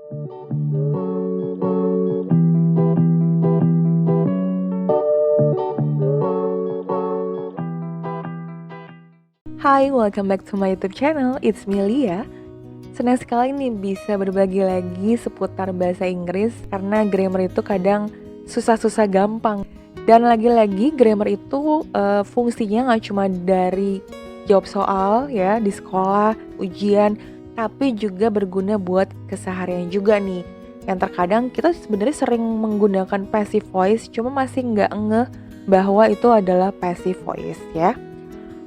Hai, welcome back to my YouTube channel. It's me, Lia. Senang sekali nih bisa berbagi lagi seputar bahasa Inggris karena grammar itu kadang susah-susah gampang. Dan lagi-lagi grammar itu fungsinya nggak cuma dari jawab soal ya di sekolah, ujian, tapi juga berguna buat keseharian juga nih. Yang terkadang kita sebenarnya sering menggunakan passive voice, cuma masih nggak ngeh bahwa itu adalah passive voice ya.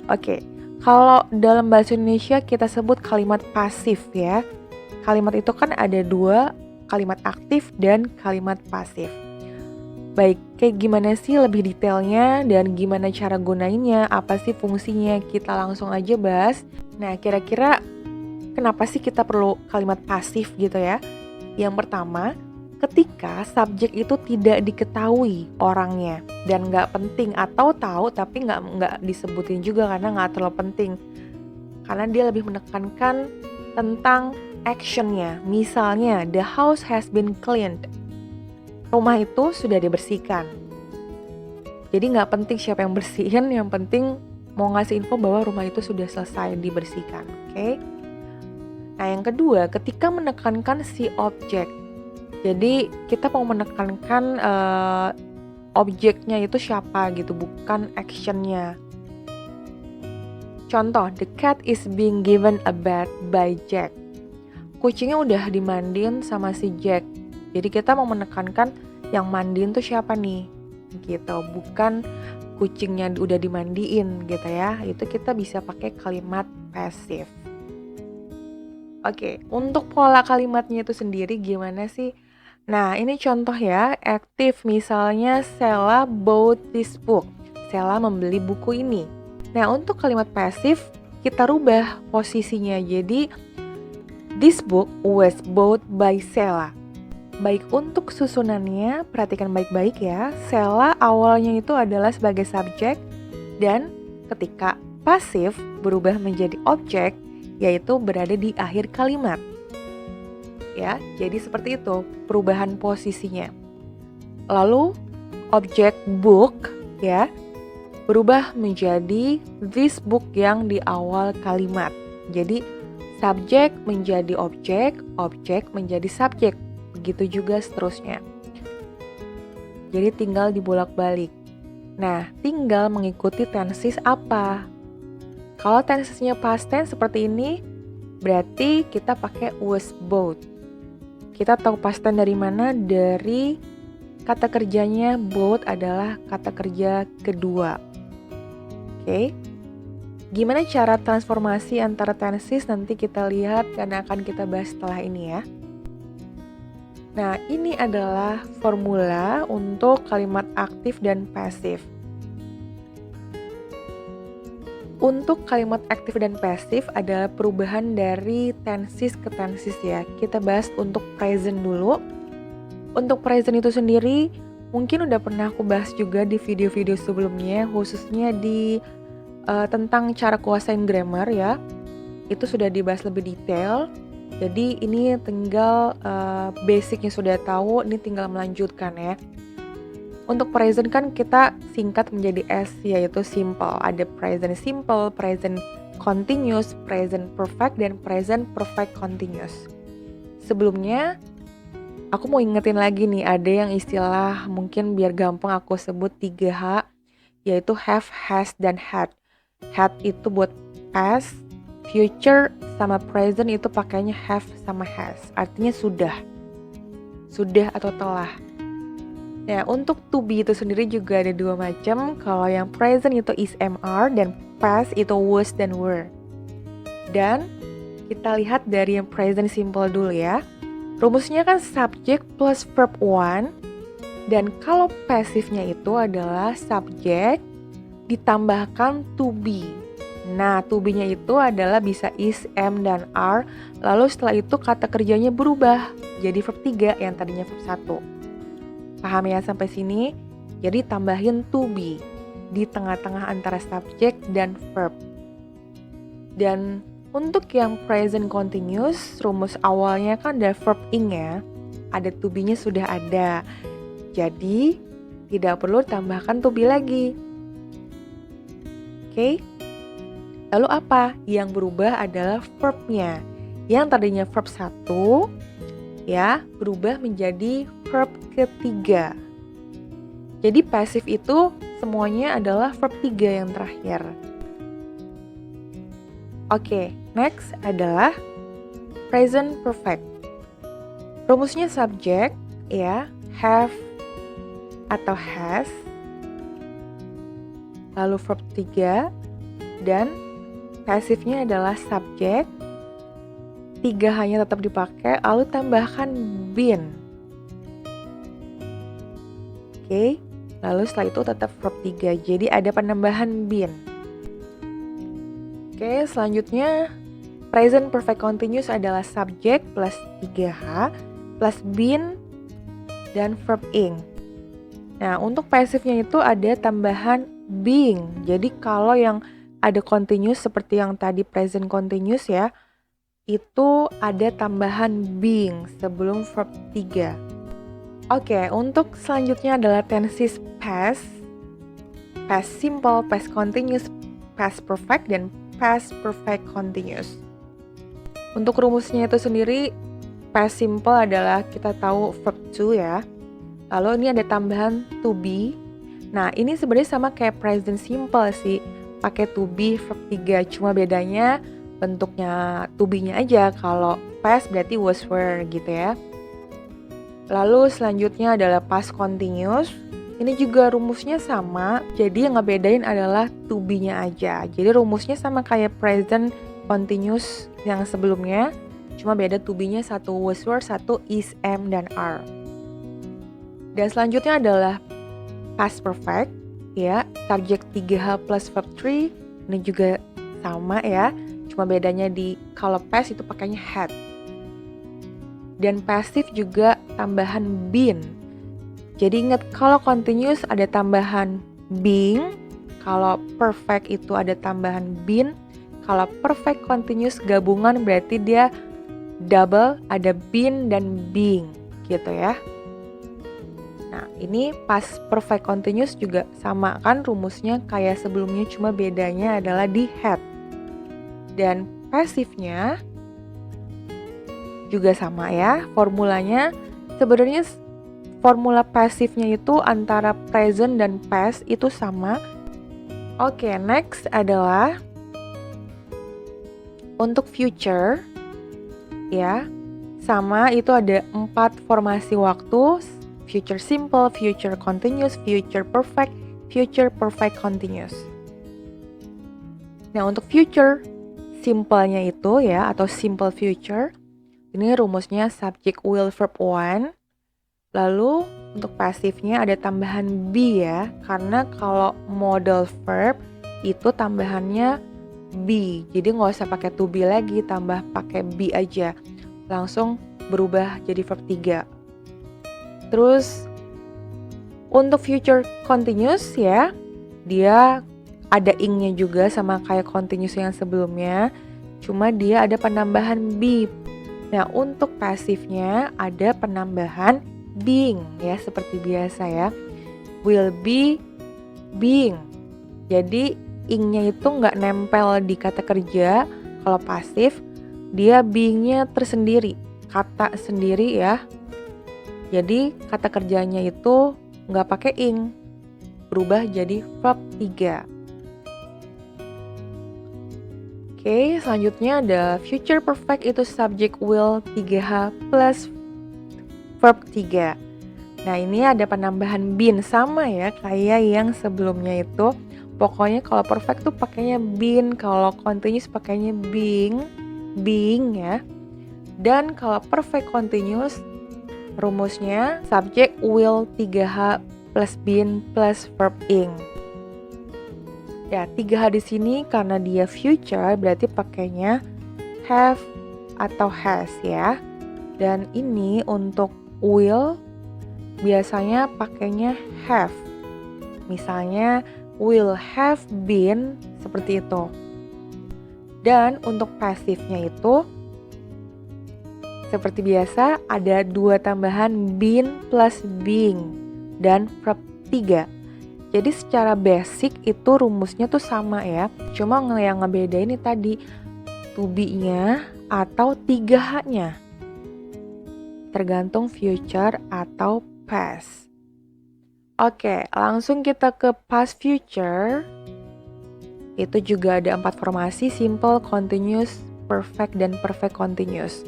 Oke. Kalau dalam bahasa Indonesia kita sebut kalimat pasif ya. Kalimat itu kan ada dua, kalimat aktif dan kalimat pasif. Baik, kayak gimana sih lebih detailnya dan gimana cara gunainnya, apa sih fungsinya, kita langsung aja bahas. Nah, kira-kira kenapa sih kita perlu kalimat pasif gitu ya? Yang pertama, ketika subjek itu tidak diketahui orangnya dan nggak penting, atau tahu tapi nggak disebutin juga karena nggak terlalu penting, karena dia lebih menekankan tentang actionnya. Misalnya, the house has been cleaned, rumah itu sudah dibersihkan. Jadi nggak penting siapa yang bersihin, yang penting mau ngasih info bahwa rumah itu sudah selesai dibersihkan. Oke? Nah, yang kedua, ketika menekankan si objek. Jadi kita mau menekankan objeknya itu siapa gitu, bukan actionnya. Contoh, the cat is being given a bath by Jack. Kucingnya udah dimandiin sama si Jack. Jadi kita mau menekankan yang mandiin tuh siapa nih, gitu, bukan kucingnya udah dimandiin gitu ya. Itu kita bisa pakai kalimat passive. Oke, untuk pola kalimatnya itu sendiri gimana sih? Nah, ini contoh ya, aktif misalnya Sela bought this book. Sela membeli buku ini. Nah, untuk kalimat pasif kita rubah posisinya. Jadi, this book was bought by Sela. Baik, untuk susunannya, perhatikan baik-baik ya. Sela awalnya itu adalah sebagai subjek dan ketika pasif berubah menjadi objek, yaitu berada di akhir kalimat. Ya, jadi seperti itu perubahan posisinya. Lalu objek book ya berubah menjadi this book yang di awal kalimat. Jadi subjek menjadi objek, objek menjadi subjek. Begitu juga seterusnya. Jadi tinggal dibolak-balik. Nah, tinggal mengikuti tenses apa? Kalau tensesnya past tense seperti ini, berarti kita pakai was bought. Kita tahu past tense dari mana? Dari kata kerjanya bought adalah kata kerja kedua. Oke. Gimana cara transformasi antara tenses nanti kita lihat karena akan kita bahas setelah ini ya. Nah, ini adalah formula untuk kalimat aktif dan pasif. Untuk kalimat aktif dan pasif adalah perubahan dari tenses ke tenses ya. Kita bahas untuk present dulu. Untuk present itu sendiri mungkin udah pernah aku bahas juga di video-video sebelumnya, khususnya di tentang cara kuasain grammar ya. Itu sudah dibahas lebih detail. Jadi ini tinggal basicnya sudah tahu, ini tinggal melanjutkan ya. Untuk present kan kita singkat menjadi S, yaitu simple. Ada present simple, present continuous, present perfect, dan present perfect continuous. Sebelumnya, aku mau ingetin lagi nih, ada yang istilah mungkin biar gampang aku sebut 3H, yaitu have, has, dan had. Had itu buat past, future, sama present itu pakainya have sama has. Artinya sudah. Sudah atau telah. Nah, untuk to be itu sendiri juga ada dua macam. Kalau yang present itu is, am, dan past itu was dan were. Dan kita lihat dari yang present simple dulu ya. Rumusnya kan subject plus verb 1. Dan kalau pasifnya itu adalah subject ditambahkan to be. Nah, to be-nya itu adalah bisa is, am, dan are. Lalu setelah itu kata kerjanya berubah jadi verb 3 yang tadinya verb 1. Paham ya sampai sini? Jadi tambahin to be di tengah-tengah antara subjek dan verb. Dan Untuk yang present continuous, rumus awalnya kan ada verb ing ya. Ada to be-nya sudah ada. Jadi, tidak perlu tambahkan to be lagi. Oke? Lalu apa? Yang berubah adalah verb-nya. Yang tadinya verb 1, ya, berubah menjadi verb ketiga. Jadi passive itu semuanya adalah verb 3 yang terakhir. Oke, next adalah present perfect. Rumusnya subject, ya, have atau has, lalu verb 3, dan passivenya adalah subject, 3 hanya tetap dipakai, lalu tambahkan been. Oke, lalu setelah itu tetap verb 3, jadi ada penambahan been. Oke, selanjutnya present perfect continuous adalah subject plus 3H plus been dan verb ing. Nah, untuk passivenya itu ada tambahan being. Jadi kalau yang ada continuous seperti yang tadi present continuous ya, itu ada tambahan being sebelum verb 3. Oke, untuk selanjutnya adalah tenses past, past simple, past continuous, past perfect, dan past perfect continuous. Untuk rumusnya itu sendiri, past simple adalah kita tahu verb to ya. Lalu ini ada tambahan to be. Nah, ini sebenarnya sama kayak present simple sih. Pakai to be verb 3, cuma bedanya bentuknya to be-nya aja. Kalau past berarti was were gitu ya. Lalu selanjutnya adalah past continuous. Ini juga rumusnya sama, jadi yang ngebedain adalah to be-nya aja. Jadi rumusnya sama kayak present continuous yang sebelumnya, cuma beda to be-nya satu was were, satu is, am, dan are. Dan selanjutnya adalah past perfect, ya, subject 3H plus verb 3, ini juga sama ya, cuma bedanya di kalau past itu pakainya had. Dan passive juga tambahan been. Jadi ingat kalau continuous ada tambahan being, kalau perfect itu ada tambahan been, kalau perfect continuous gabungan berarti dia double, ada been dan being gitu ya. Nah, ini past perfect continuous juga sama kan rumusnya kayak sebelumnya, cuma bedanya adalah di had. Dan passivenya juga sama ya, formulanya sebenarnya formula passivenya itu antara present dan past itu sama. Oke, next adalah untuk future, ya, sama itu ada 4 formasi waktu, future simple, future continuous, future perfect continuous. Nah, untuk future simple-nya itu ya, atau simple future, ini rumusnya subject will verb 1. Lalu untuk pasifnya ada tambahan be ya, karena kalau modal verb itu tambahannya be, jadi nggak usah pakai to be lagi, tambah pakai be aja, langsung berubah jadi verb 3. Terus untuk future continuous ya, dia ada ing-nya juga sama kayak continuous yang sebelumnya, cuma dia ada penambahan be. Nah, untuk pasifnya ada penambahan being ya, seperti biasa ya, will be being. Jadi ing-nya itu nggak nempel di kata kerja. Kalau pasif dia being-nya tersendiri, kata sendiri ya. Jadi kata kerjanya itu nggak pakai ing, berubah jadi verb 3. Oke, selanjutnya ada future perfect, itu subject will 3H plus verb 3. Nah, ini ada penambahan been, sama ya kayak yang sebelumnya itu. Pokoknya kalau perfect tuh pakainya been, kalau continuous pakainya being ya. Dan kalau perfect continuous rumusnya subject will 3H plus been plus verb ing. Ya, 3H di sini karena dia future berarti pakainya have atau has ya. Dan ini untuk will biasanya pakainya have. Misalnya will have been, seperti itu. Dan untuk pasifnya itu seperti biasa ada 2 tambahan been plus being dan verb 3. Jadi secara basic itu rumusnya tuh sama ya. Cuma yang ngebedain ini tadi to be-nya atau 3H-nya. Tergantung future atau past. Oke, langsung kita ke past future. Itu juga ada 4 formasi, simple, continuous, perfect, dan perfect continuous.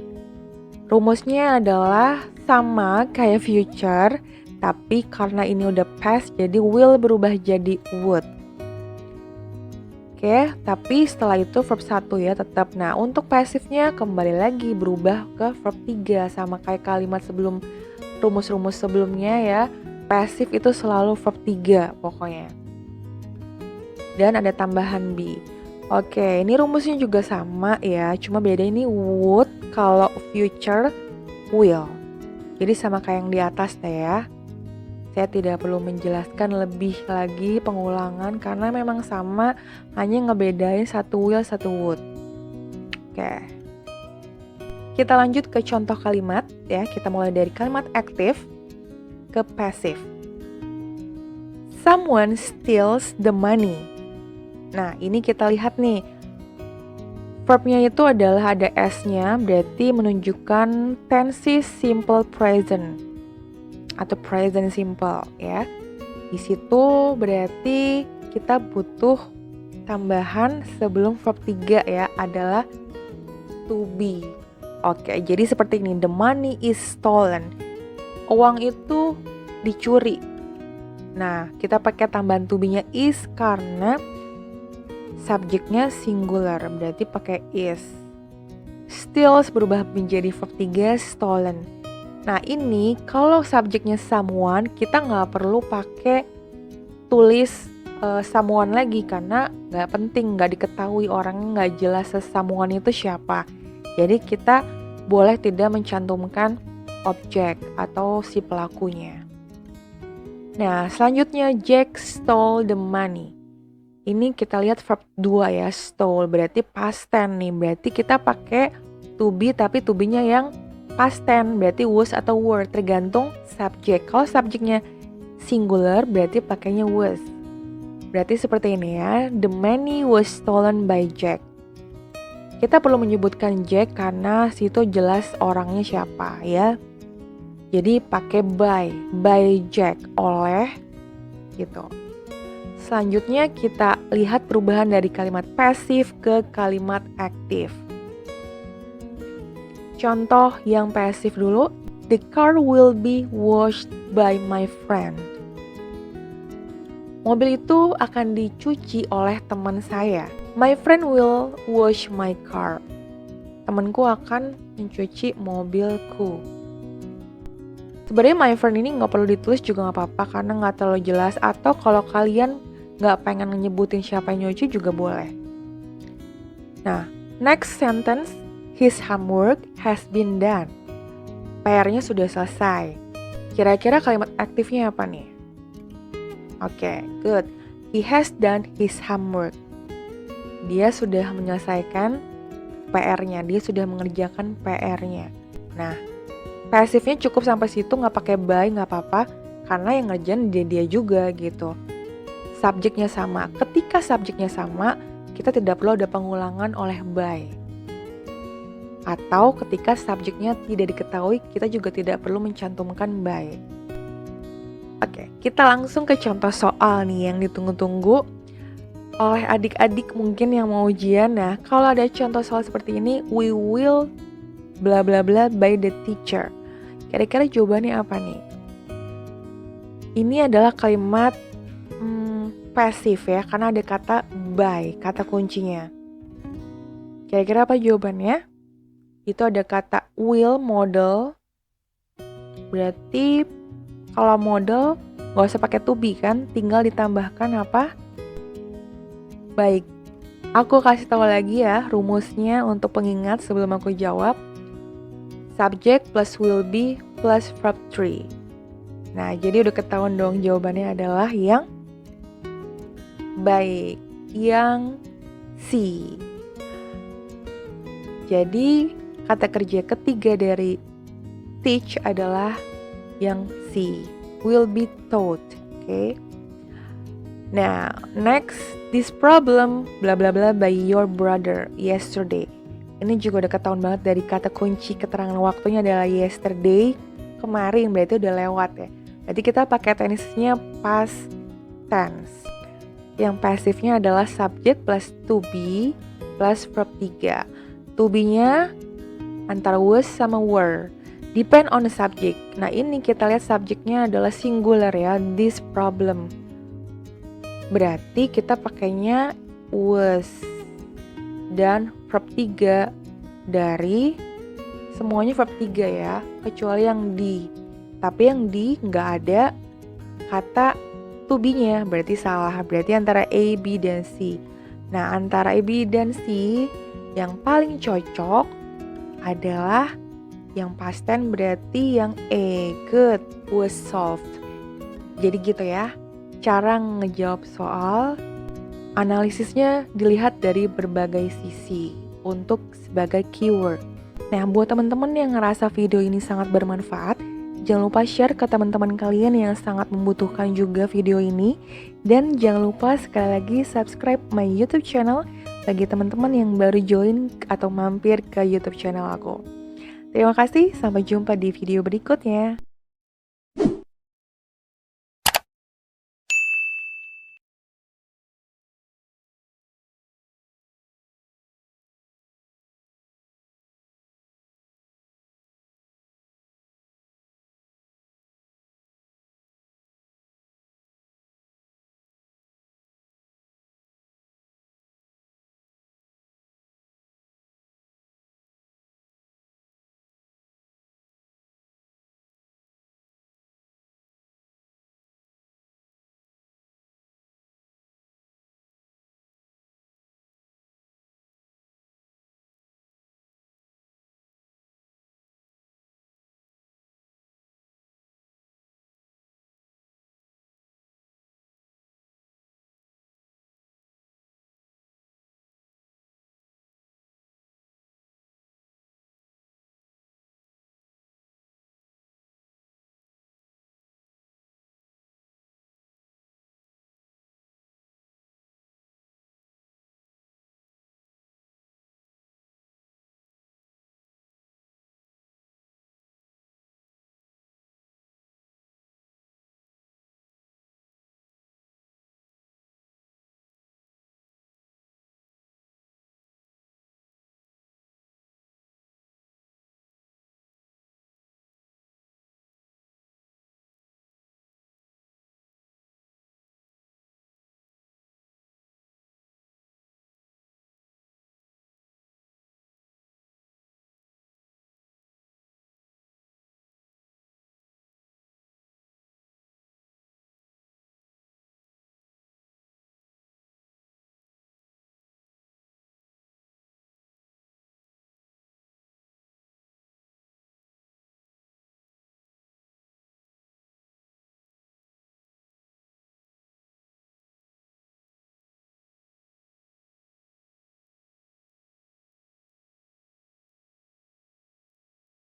Rumusnya adalah sama kayak future, tapi karena ini udah past, jadi will berubah jadi would. Oke, tapi setelah itu verb 1 ya tetap. Nah, untuk passivenya kembali lagi berubah ke verb 3, sama kayak kalimat sebelum rumus-rumus sebelumnya ya. Passive itu selalu verb 3 pokoknya. Dan ada tambahan be. Oke, ini rumusnya juga sama ya, cuma beda ini would, kalau future will. Jadi sama kayak yang di atas deh ya. Saya tidak perlu menjelaskan lebih lagi pengulangan karena memang sama, hanya ngebedain satu will, satu would. Oke. Kita lanjut ke contoh kalimat ya, kita mulai dari kalimat active ke passive. Someone steals the money. Nah, ini kita lihat nih. Verbnya itu adalah ada S-nya, berarti menunjukkan tenses simple present atau present simple ya. Di situ berarti kita butuh tambahan sebelum verb 3 ya, adalah to be. Oke, jadi seperti ini, the money is stolen. Uang itu dicuri. Nah, kita pakai tambahan to be-nya is karena subjeknya singular, berarti pakai is. Steals berubah menjadi verb 3, stolen. Nah ini kalau subjeknya someone, kita nggak perlu pakai tulis someone lagi karena nggak penting, nggak diketahui orangnya, nggak jelas someone itu siapa. Jadi kita boleh tidak mencantumkan objek atau si pelakunya. Nah selanjutnya Jack stole the money. Ini kita lihat verb 2 ya, stole berarti past tense nih. Berarti kita pakai to be tapi to be-nya yang past tense, berarti was atau were, tergantung subjek. Kalau subjeknya singular berarti pakainya was. Berarti seperti ini ya, the money was stolen by Jack. Kita perlu menyebutkan Jack karena situ jelas orangnya siapa ya. Jadi pakai by Jack, oleh gitu. Selanjutnya kita lihat perubahan dari kalimat pasif ke kalimat aktif. Contoh yang pasif dulu, the car will be washed by my friend. Mobil itu akan dicuci oleh teman saya. My friend will wash my car. Temanku akan mencuci mobilku. Sebenarnya my friend ini nggak perlu ditulis juga nggak apa-apa karena nggak terlalu jelas, atau kalau kalian nggak pengen nyebutin siapa yang nyuci juga boleh. Nah, next sentence, his homework has been done. PR-nya sudah selesai. Kira-kira kalimat aktifnya apa nih? Oke, good. He has done his homework. Dia sudah menyelesaikan PR-nya, dia sudah mengerjakan PR-nya. Nah, pasifnya cukup sampai situ, nggak pakai by, nggak apa-apa, karena yang ngerjain dia juga gitu. Subjeknya sama. Ketika subjeknya sama, kita tidak perlu ada pengulangan oleh by. Atau ketika subjeknya tidak diketahui, kita juga tidak perlu mencantumkan by. Oke, kita langsung ke contoh soal nih yang ditunggu-tunggu oleh adik-adik mungkin yang mau ujian. Nah, kalau ada contoh soal seperti ini, we will bla bla bla by the teacher. Kira-kira jawabannya apa nih? Ini adalah kalimat pasif ya, karena ada kata by, kata kuncinya. Kira-kira apa jawabannya? Itu ada kata will model. Berarti kalau model gak usah pakai to be kan, tinggal ditambahkan apa? Baik, aku kasih tahu lagi ya rumusnya untuk pengingat sebelum aku jawab. Subject plus will be plus verb 3. Nah, jadi udah ketahuan dong jawabannya adalah yang baik, yang C. Jadi kata kerja ketiga dari teach adalah yang C, will be taught. Oke. Nah, next, this problem bla bla bla by your brother yesterday. Ini juga udah ketahuan banget dari kata kunci keterangan waktunya adalah yesterday, kemarin, berarti udah lewat ya. Berarti kita pakai tennisnya past tense. Yang pasifnya adalah subject plus to be plus verb 3. To be-nya antara was sama were. Depend on the subject. Nah, ini kita lihat subjeknya adalah singular ya, this problem. Berarti kita pakainya was dan verb 3 dari semuanya verb 3 ya, kecuali yang di. Tapi yang di nggak ada kata to be-nya, berarti salah. Berarti antara A, B, dan C. Nah, antara A, B, dan C yang paling cocok adalah yang past tense, berarti yang A, good, was solved. Jadi gitu ya, cara ngejawab soal, analisisnya dilihat dari berbagai sisi untuk sebagai keyword. Nah, buat teman-teman yang ngerasa video ini sangat bermanfaat, jangan lupa share ke teman-teman kalian yang sangat membutuhkan juga video ini. Dan jangan lupa sekali lagi subscribe my YouTube channel bagi teman-teman yang baru join atau mampir ke YouTube channel aku. Terima kasih, sampai jumpa di video berikutnya.